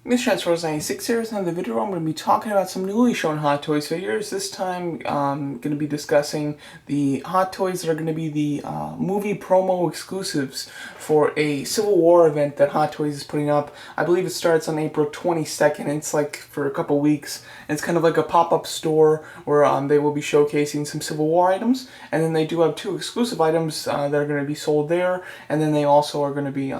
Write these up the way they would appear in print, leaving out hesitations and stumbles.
This Transformers 96 here is another video. I'm going to be talking about some newly shown Hot Toys figures. This time I'm going to be discussing the Hot Toys that are going to be the movie promo exclusives for a Civil War event that Hot Toys is putting up. I believe it starts on April 22nd. It's like for a couple weeks. And it's kind of like a pop-up store where they will be showcasing some Civil War items. And then they do have two exclusive items that are going to be sold there. And then they also are going to be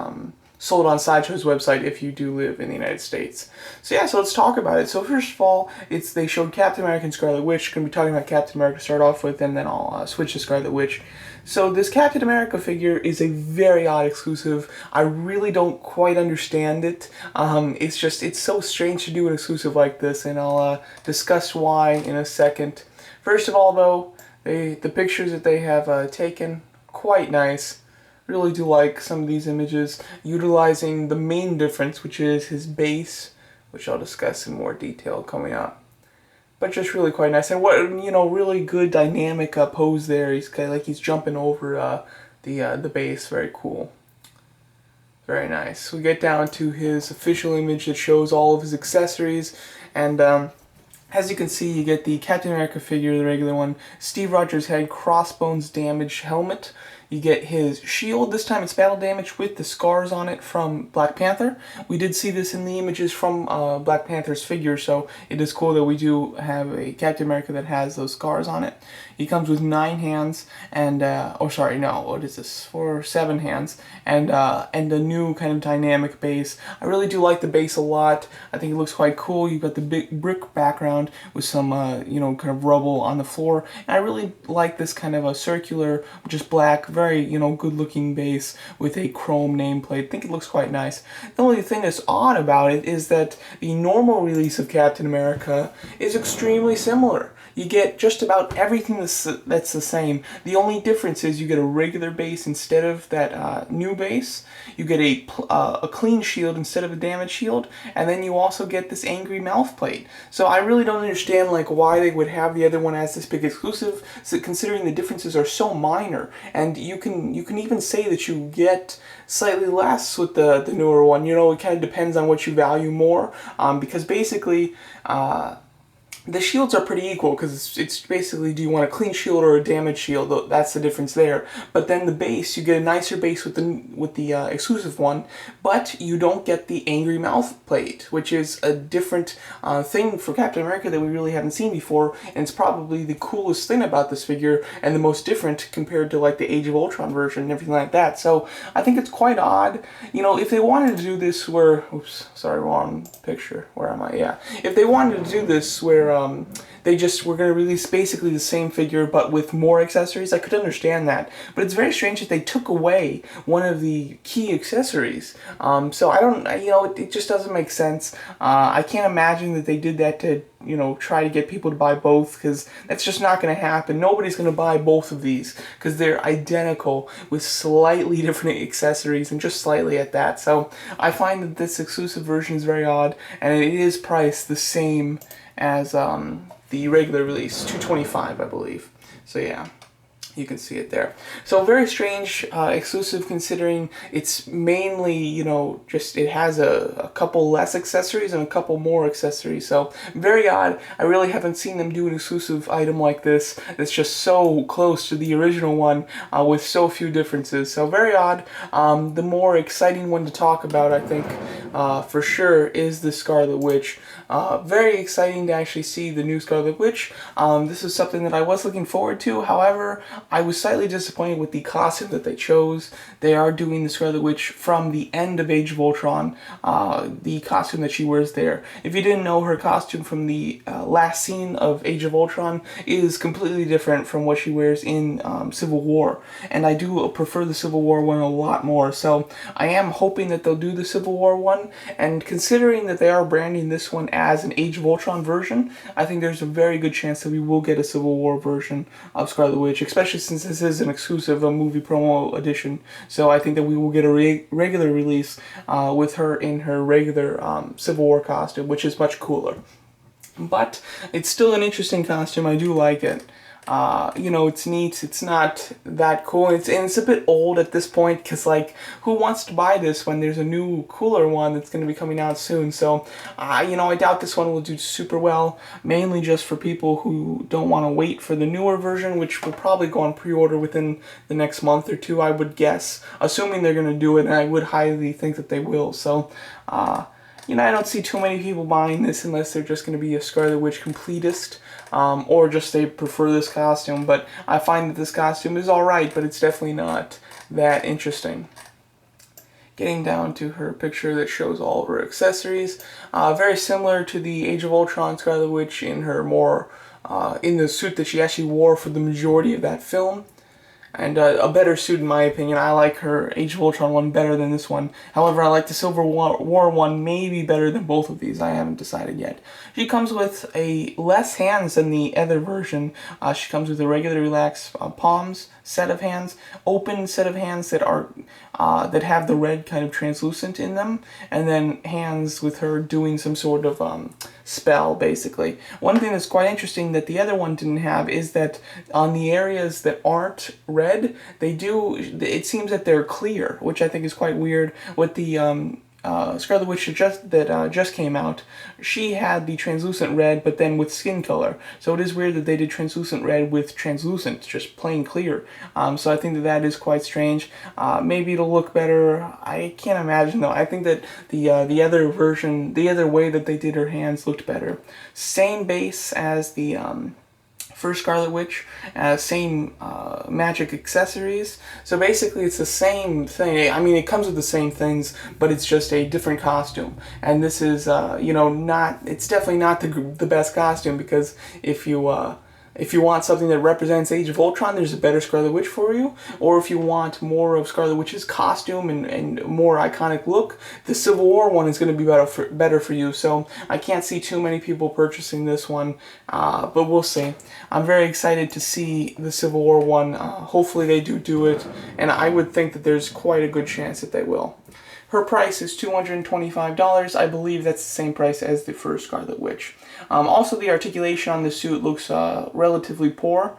sold on Sideshow's website if you do live in the United States. So yeah, so let's talk about it. So first of all, they showed Captain America and Scarlet Witch. Going to be talking about Captain America to start off with, and then I'll switch to Scarlet Witch. So this Captain America figure is a very odd exclusive. I really don't quite understand it. It's so strange to do an exclusive like this, and I'll discuss why in a second. First of all, though, the pictures that they have taken, quite nice. Really do like some of these images, utilizing the main difference, which is his base, which I'll discuss in more detail coming up. But just really quite nice, and what really good dynamic pose there. He's kind of like he's jumping over the base. Very cool, very nice. We get down to his official image that shows all of his accessories, and as you can see, you get the Captain America figure, the regular one, Steve Rogers head, crossbones damage helmet. You get his shield. This time it's battle damage with the scars on it from Black Panther. We did see this in the images from Black Panther's figure, so it is cool that we do have a Captain America that has those scars on it. He comes with 9 hands and, oh sorry, no, what is this? 7 hands and a new kind of dynamic base. I really do like the base a lot. I think it looks quite cool. You've got the big brick background with some, kind of rubble on the floor. And I really like this kind of a circular, just black, very, good looking base with a chrome nameplate. I think it looks quite nice. The only thing that's odd about it is that the normal release of Captain America is extremely similar. You get just about everything that's the same. The only difference is you get a regular base instead of that new base. You get a clean shield instead of a damaged shield, and then you also get this angry mouth plate. So I really don't understand why they would have the other one as this big exclusive, considering the differences are so minor. And you can even say that you get slightly less with the newer one. It kind of depends on what you value more, because basically. The shields are pretty equal because it's basically, do you want a clean shield or a damaged shield? That's the difference there. But then the base, you get a nicer base with the exclusive one, but you don't get the angry mouth plate, which is a different thing for Captain America that we really haven't seen before, and it's probably the coolest thing about this figure and the most different compared to the Age of Ultron version and everything like that. So I think it's quite odd. If they wanted to do this where, oops, sorry, wrong picture. Where am I? Yeah, if they wanted to do this where they just were going to release basically the same figure but with more accessories, I could understand that. But it's very strange that they took away one of the key accessories. So I don't, it just doesn't make sense. I can't imagine that they did that to, try to get people to buy both, because that's just not going to happen. Nobody's going to buy both of these because they're identical with slightly different accessories, and just slightly at that. So I find that this exclusive version is very odd, and it is priced the same as the regular release, $225, I believe. So yeah, you can see it there. So very strange exclusive, considering it's mainly, it has a couple less accessories and a couple more accessories. So very odd. I really haven't seen them do an exclusive item like this that's just so close to the original one with so few differences. So very odd. The more exciting one to talk about, I think, for sure, is the Scarlet Witch. Very exciting to actually see the new Scarlet Witch. This is something that I was looking forward to. However, I was slightly disappointed with the costume that they chose. They are doing the Scarlet Witch from the end of Age of Ultron, the costume that she wears there. If you didn't know, her costume from the last scene of Age of Ultron is completely different from what she wears in Civil War. And I do prefer the Civil War one a lot more. So I am hoping that they'll do the Civil War one. And considering that they are branding this one as an Age of Ultron version, I think there's a very good chance that we will get a Civil War version of Scarlet Witch, especially since this is an exclusive movie promo edition. So I think that we will get a regular release with her in her regular Civil War costume, which is much cooler. But it's still an interesting costume. I do like it. You know, it's neat. It's not that cool. It's a bit old at this point because, like, who wants to buy this when there's a new, cooler one that's going to be coming out soon? So, you know, I doubt this one will do super well, mainly just for people who don't want to wait for the newer version, which will probably go on pre-order within the next month or two, I would guess, assuming they're going to do it, and I would highly think that they will. So, you know, I don't see too many people buying this unless they're just going to be a Scarlet Witch completist, or just they prefer this costume. But I find that this costume is alright, but it's definitely not that interesting. Getting down to her picture that shows all of her accessories. Very similar to the Age of Ultron Scarlet Witch in her more, in the suit that she actually wore for the majority of that film. And a better suit in my opinion. I like her Age of Ultron one better than this one. However, I like the Civil War one maybe better than both of these. I haven't decided yet. She comes with less hands than the other version. She comes with a regular relaxed palms set of hands, open set of hands that are that have the red kind of translucent in them, and then hands with her doing some sort of spell, basically. One thing that's quite interesting that the other one didn't have is that on the areas that aren't red, it seems that they're clear, which I think is quite weird. With the Scarlet Witch that just came out, she had the translucent red, but then with skin color. So it is weird that they did translucent red with translucent, just plain clear. So I think that that is quite strange. Maybe it'll look better. I can't imagine though. I think that the other version, the other way that they did her hands looked better. Same base as the first Scarlet Witch, same magic accessories. So basically it's the same thing. I mean, it comes with the same things, but it's just a different costume. And this is, you know, it's definitely not the best costume, because if you want something that represents Age of Ultron, there's a better Scarlet Witch for you. Or if you want more of Scarlet Witch's costume and more iconic look, the Civil War one is going to be better for you. So I can't see too many people purchasing this one, but we'll see. I'm very excited to see the Civil War one. Hopefully they do it, and I would think that there's quite a good chance that they will. Her price is $225. I believe that's the same price as the first Scarlet Witch. Also, the articulation on the suit looks relatively poor.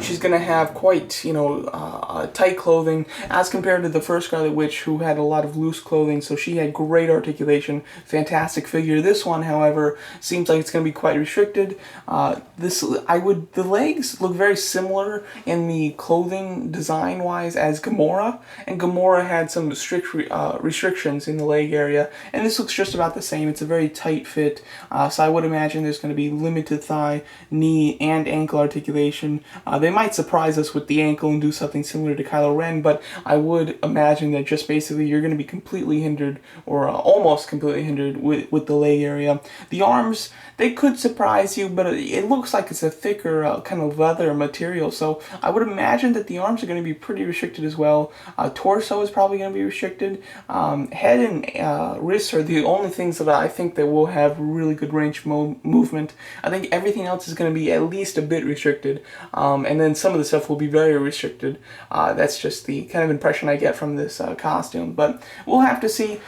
She's going to have quite, you know, tight clothing as compared to the first Scarlet Witch, who had a lot of loose clothing, so she had great articulation, fantastic figure. This one, however, seems like it's going to be quite restricted. The legs look very similar in the clothing design-wise as Gamora, and Gamora had some strict restrictions in the leg area, and this looks just about the same. It's a very tight fit, so I would imagine there's going to be limited thigh, knee, and ankle articulation. They might surprise us with the ankle and do something similar to Kylo Ren, but I would imagine that just basically you're going to be completely hindered, or almost completely hindered, with the leg area. The arms, they could surprise you, but it looks like it's a thicker kind of leather material, so I would imagine that the arms are going to be pretty restricted as well. Torso is probably going to be restricted. Head and wrists are the only things that I think that will have really good range movement. I think everything else is going to be at least a bit restricted. And then some of the stuff will be very restricted. That's just the kind of impression I get from this costume. But we'll have to see.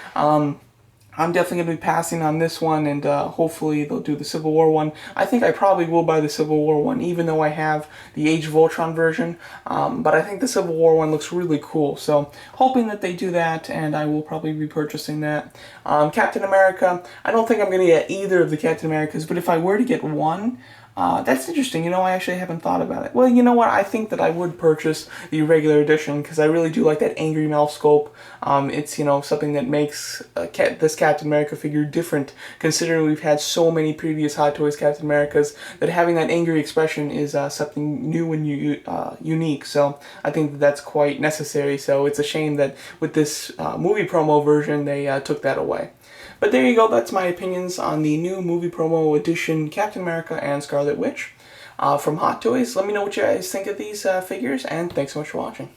I'm definitely going to be passing on this one, and hopefully they'll do the Civil War one. I think I probably will buy the Civil War one, even though I have the Age of Ultron version. But I think the Civil War one looks really cool, so hoping that they do that, and I will probably be purchasing that. Captain America, I don't think I'm going to get either of the Captain Americas, but if I were to get one, that's interesting. You know, I actually haven't thought about it. Well, you know what? I think that I would purchase the regular edition, because I really do like that angry mouth sculpt. It's, you know, something that makes this Captain America figure different, considering we've had so many previous Hot Toys Captain Americas, that having that angry expression is something new and unique. So I think that that's quite necessary. So it's a shame that with this movie promo version, they took that away. But there you go, that's my opinions on the new movie promo edition Captain America and Scarlet Witch from Hot Toys. Let me know what you guys think of these figures, and thanks so much for watching.